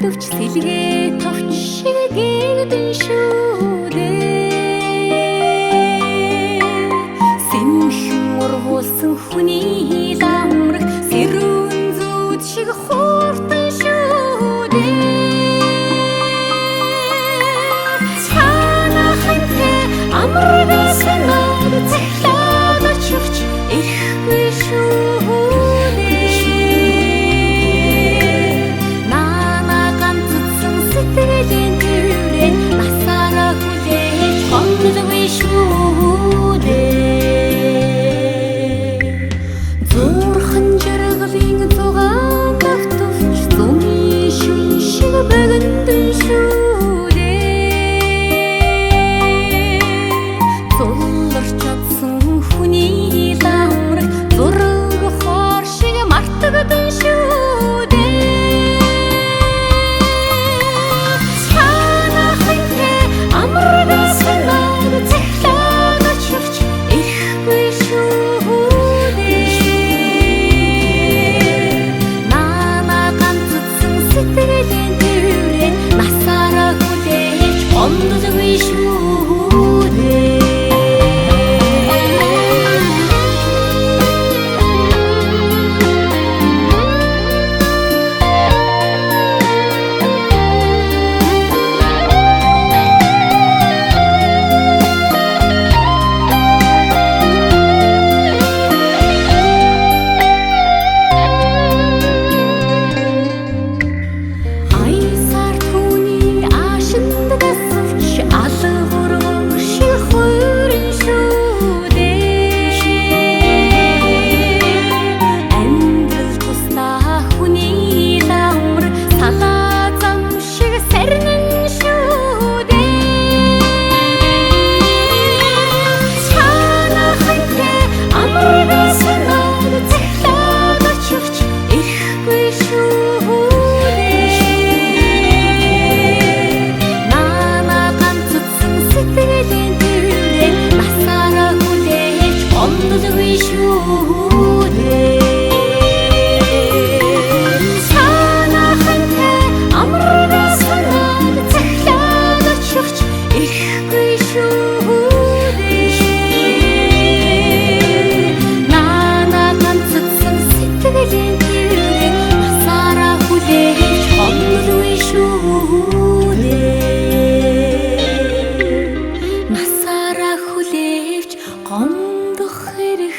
Төвч сэлгээ товч шиг гэгдэн шүү дээ. Сэмхэн ургуулсан хүний ламраг сэрүүн зүүд шиг хууртан шүү дээ. Цаанахантай амраг санаад цахилаад очивч ирэхгүй шүү. Зурхан жаргалын зугаан давтвч зуны шүн шиг бэгэнэн шүү дээ. Зуларч чадсан хүний ламраг зураг хоор шиг мартагдсан шүү дээ. Цаанахантай амраг санаад цахилаад очивч ирэхгүй шүү. Сэтгэлийн төврэн насаараа хүлээж гомддоггүй шүү дээ. Насаараа хүлээж гомдох хэрэг